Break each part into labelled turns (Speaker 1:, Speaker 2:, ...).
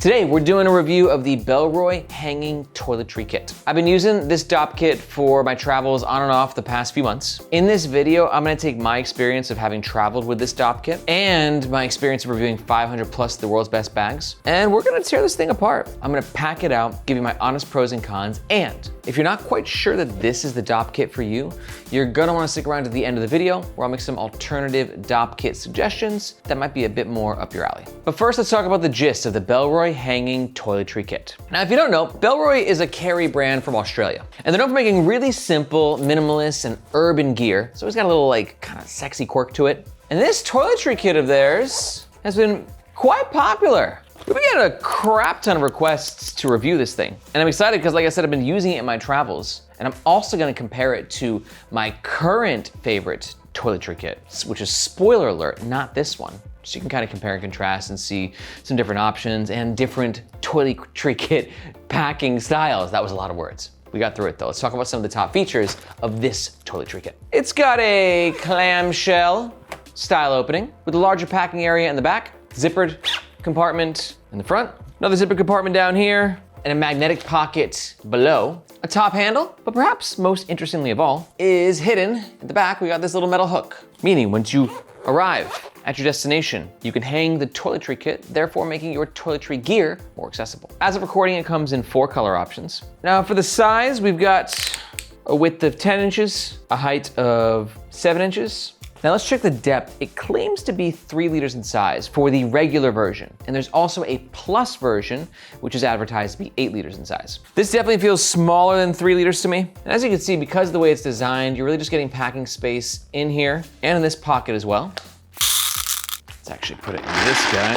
Speaker 1: Today, we're doing a review of the Bellroy Hanging Toiletry Kit. I've been using this dopp kit for my travels on and off the past few months. In this video, I'm gonna take my experience of having traveled with this dopp kit and my experience of reviewing 500 plus of the world's best bags, and we're gonna tear this thing apart. I'm gonna pack it out, give you my honest pros and cons, and if you're not quite sure that this is the dopp kit for you, you're gonna wanna stick around to the end of the video where I'll make some alternative dopp kit suggestions that might be a bit more up your alley. But first, let's talk about the gist of the Bellroy Hanging Toiletry Kit. Now, if you don't know, Bellroy is a carry brand from Australia, and they're known for making really simple, minimalist, and urban gear. So it's got a little kind of sexy quirk to it. And this toiletry kit of theirs has been quite popular. We've been getting a crap ton of requests to review this thing. And I'm excited because, like I said, I've been using it in my travels. And I'm also gonna compare it to my current favorite toiletry kit, which is, spoiler alert, not this one. So you can kind of compare and contrast and see some different options and different toiletry kit packing styles. That was a lot of words. We got through it though. Let's talk about some of the top features of this toiletry kit. It's got a clamshell style opening with a larger packing area in the back, zippered compartment in the front, another zippered compartment down here, and a magnetic pocket below, a top handle, but perhaps most interestingly of all is hidden at the back. We got this little metal hook, meaning once you arrive at your destination, you can hang the toiletry kit, therefore making your toiletry gear more accessible. As of recording, it comes in 4 color options. Now for the size, we've got a width of 10 inches, a height of 7 inches. Now let's check the depth. It claims to be 3 liters in size for the regular version. And there's also a plus version, which is advertised to be 8 liters in size. This definitely feels smaller than 3 liters to me. And as you can see, because of the way it's designed, you're really just getting packing space in here and in this pocket as well. Let's actually put it in this guy.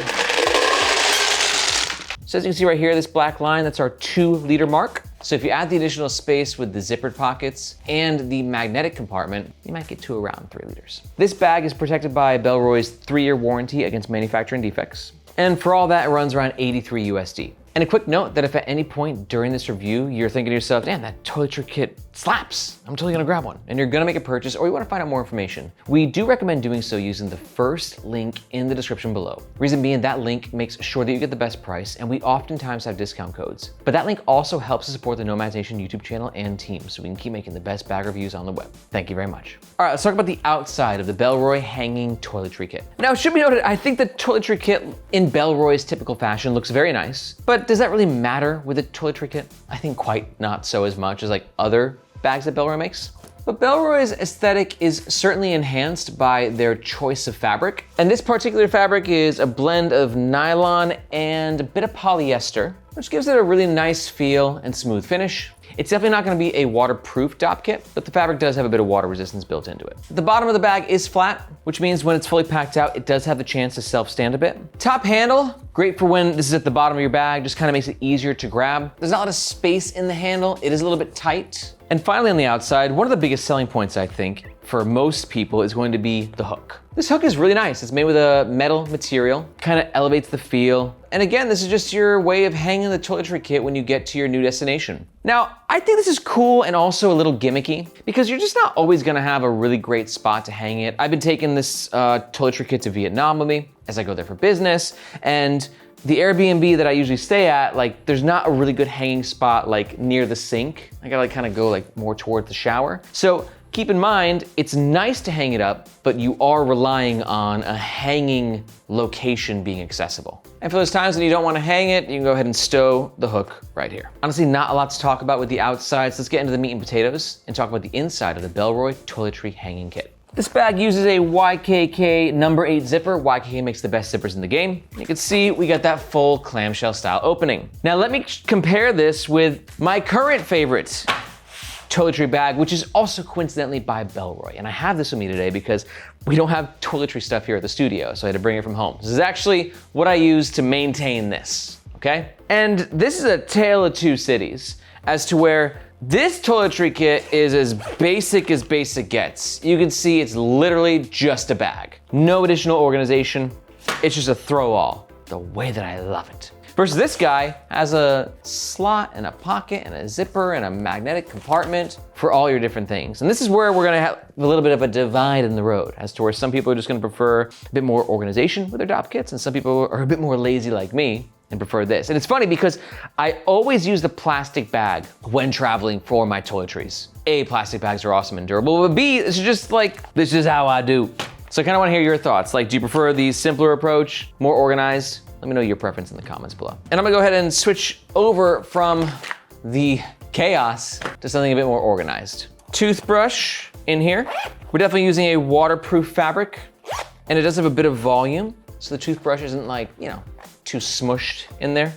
Speaker 1: So as you can see right here, this black line, that's our 2-liter mark. So if you add the additional space with the zippered pockets and the magnetic compartment, you might get to around 3 liters. This bag is protected by Bellroy's 3-year warranty against manufacturing defects. And for all that, it runs around 83 USD. And a quick note that if at any point during this review, you're thinking to yourself, damn, that toiletry kit slaps, I'm totally gonna grab one, and you're gonna make a purchase or you wanna find out more information, we do recommend doing so using the first link in the description below. Reason being, that link makes sure that you get the best price, and we oftentimes have discount codes. But that link also helps to support the Nomads Nation YouTube channel and team, so we can keep making the best bag reviews on the web. Thank you very much. All right, let's talk about the outside of the Bellroy Hanging Toiletry Kit. Now, it should be noted, I think the toiletry kit in Bellroy's typical fashion looks very nice, but does that really matter with a toiletry kit? I think quite not so as much as other bags that Bellroy makes. But Bellroy's aesthetic is certainly enhanced by their choice of fabric. And this particular fabric is a blend of nylon and a bit of polyester, which gives it a really nice feel and smooth finish. It's definitely not gonna be a waterproof dopp kit, but the fabric does have a bit of water resistance built into it. The bottom of the bag is flat, which means when it's fully packed out, it does have the chance to self-stand a bit. Top handle, great for when this is at the bottom of your bag, just kind of makes it easier to grab. There's not a lot of space in the handle. It is a little bit tight. And finally on the outside, one of the biggest selling points, I think, for most people is going to be the hook. This hook is really nice. It's made with a metal material, kind of elevates the feel. And again, this is just your way of hanging the toiletry kit when you get to your new destination. Now, I think this is cool and also a little gimmicky because you're just not always gonna have a really great spot to hang it. I've been taking this toiletry kit to Vietnam with me as I go there for business, and the Airbnb that I usually stay at, there's not a really good hanging spot near the sink. I gotta kind of go more toward the shower. So keep in mind, it's nice to hang it up, but you are relying on a hanging location being accessible. And for those times when you don't want to hang it, you can go ahead and stow the hook right here. Honestly, not a lot to talk about with the outside, so let's get into the meat and potatoes and talk about the inside of the Bellroy Toiletry Hanging Kit. This bag uses a YKK number 8 zipper. YKK makes the best zippers in the game. You can see we got that full clamshell style opening. Now let me compare this with my current favorite toiletry bag, which is also coincidentally by Bellroy. And I have this with me today because we don't have toiletry stuff here at the studio, so I had to bring it from home. This is actually what I use to maintain this, okay? And this is a tale of two cities as to where this toiletry kit is as basic gets. You can see it's literally just a bag. No additional organization. It's just a throw all, the way that I love it. Versus this guy has a slot and a pocket and a zipper and a magnetic compartment for all your different things. And this is where we're gonna have a little bit of a divide in the road as to where some people are just gonna prefer a bit more organization with their dopp kits and some people are a bit more lazy like me and prefer this. And it's funny because I always use the plastic bag when traveling for my toiletries. A, plastic bags are awesome and durable, but B, this is how I do. So I kind of want to hear your thoughts. Like, do you prefer the simpler approach, more organized? Let me know your preference in the comments below. And I'm gonna go ahead and switch over from the chaos to something a bit more organized. Toothbrush in here. We're definitely using a waterproof fabric, and it does have a bit of volume, so the toothbrush isn't like, you know, too smushed in there.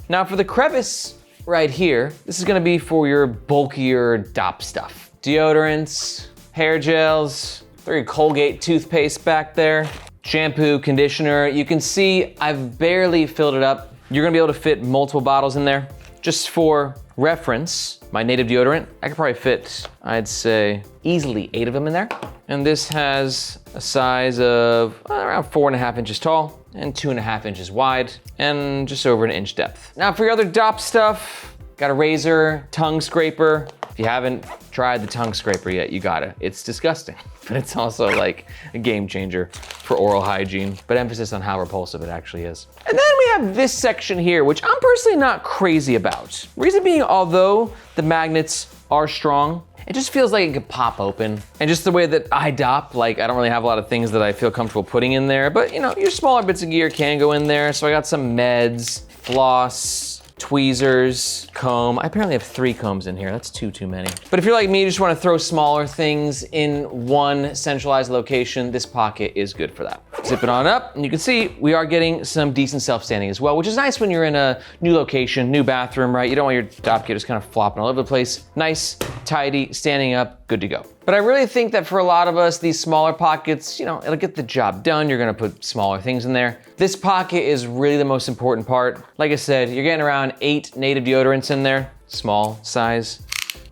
Speaker 1: Now for the crevice right here, this is gonna be for your bulkier dopp stuff. Deodorants, hair gels, throw your Colgate toothpaste back there, shampoo, conditioner. You can see I've barely filled it up. You're gonna be able to fit multiple bottles in there. Just for reference, my native deodorant, I could probably fit, I'd say, easily 8 of them in there. And this has a size of around 4.5 inches tall and 2.5 inches wide and just over 1 inch depth. Now for your other dopp stuff, got a razor, tongue scraper. If you haven't tried the tongue scraper yet, you gotta. It's disgusting, but it's also like a game changer for oral hygiene, but emphasis on how repulsive it actually is. And then we have this section here, which I'm personally not crazy about. Reason being, although the magnets are strong, it just feels like it could pop open. And just the way that I dopp, like I don't really have a lot of things that I feel comfortable putting in there, but you know, your smaller bits of gear can go in there. So I got some meds, floss, tweezers, comb. I apparently have 3 combs in here. That's too many. But if you're like me, you just wanna throw smaller things in one centralized location, this pocket is good for that. Zip it on up, and you can see we are getting some decent self-standing as well, which is nice when you're in a new location, new bathroom, right? You don't want your dopp kit just kind of flopping all over the place. Nice, tidy, standing up, good to go. But I really think that for a lot of us, these smaller pockets, you know, it'll get the job done. You're gonna put smaller things in there. This pocket is really the most important part. Like I said, you're getting around 8 native deodorants in there, small size.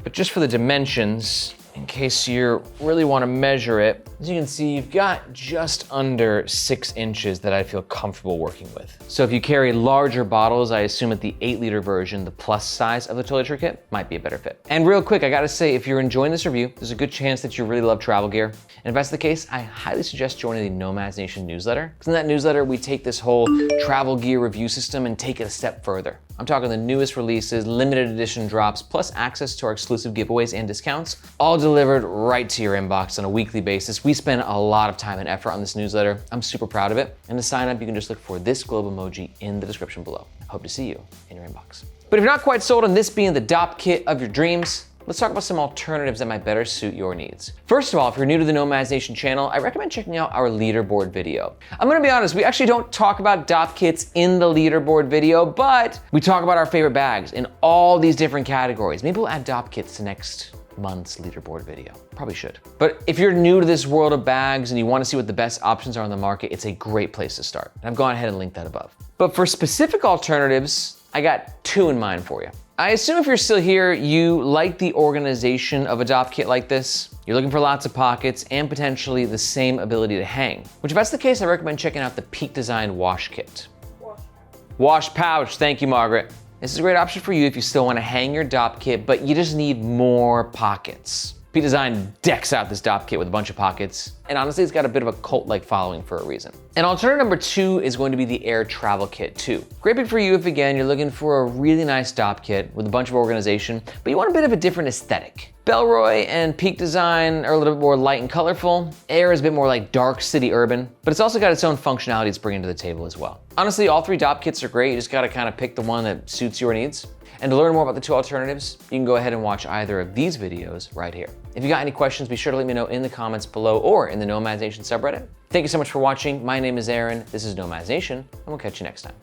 Speaker 1: But just for the dimensions, in case you really wanna measure it, as you can see, you've got just under 6 inches that I feel comfortable working with. So if you carry larger bottles, I assume at the 8-liter version, the plus size of the toiletry kit might be a better fit. And real quick, I gotta say, if you're enjoying this review, there's a good chance that you really love travel gear. And if that's the case, I highly suggest joining the Nomads Nation newsletter. Because in that newsletter, we take this whole travel gear review system and take it a step further. I'm talking the newest releases, limited edition drops, plus access to our exclusive giveaways and discounts, all delivered right to your inbox on a weekly basis. We spend a lot of time and effort on this newsletter. I'm super proud of it. And to sign up, you can just look for this globe emoji in the description below. Hope to see you in your inbox. But if you're not quite sold on this being the dopp kit of your dreams, let's talk about some alternatives that might better suit your needs. First of all, if you're new to the Nomads Nation channel, I recommend checking out our leaderboard video. I'm gonna be honest, we actually don't talk about dopp kits in the leaderboard video, but we talk about our favorite bags in all these different categories. Maybe we'll add dopp kits to next month's leaderboard video. Probably should. But if you're new to this world of bags and you wanna see what the best options are on the market, it's a great place to start. And I've gone ahead and linked that above. But for specific alternatives, I got 2 in mind for you. I assume if you're still here, you like the organization of a dopp kit like this. You're looking for lots of pockets and potentially the same ability to hang. Which if that's the case, I recommend checking out the Peak Design Wash Kit. Wash pouch, thank you, Margaret. This is a great option for you if you still wanna hang your dopp kit, but you just need more pockets. Peak Design decks out this dopp kit with a bunch of pockets, and honestly, it's got a bit of a cult-like following for a reason. And alternative number 2 is going to be the Air Travel Kit 2. Great pick for you if, again, you're looking for a really nice dopp kit with a bunch of organization, but you want a bit of a different aesthetic. Bellroy and Peak Design are a little bit more light and colorful. Air is a bit more like dark city urban, but it's also got its own functionality it's bringing to the table as well. Honestly, all 3 dopp kits are great. You just gotta kind of pick the one that suits your needs. And to learn more about the 2 alternatives, you can go ahead and watch either of these videos right here. If you got any questions, be sure to let me know in the comments below or in the Nomads Nation subreddit. Thank you so much for watching. My name is Aaron. This is Nomads Nation, and we'll catch you next time.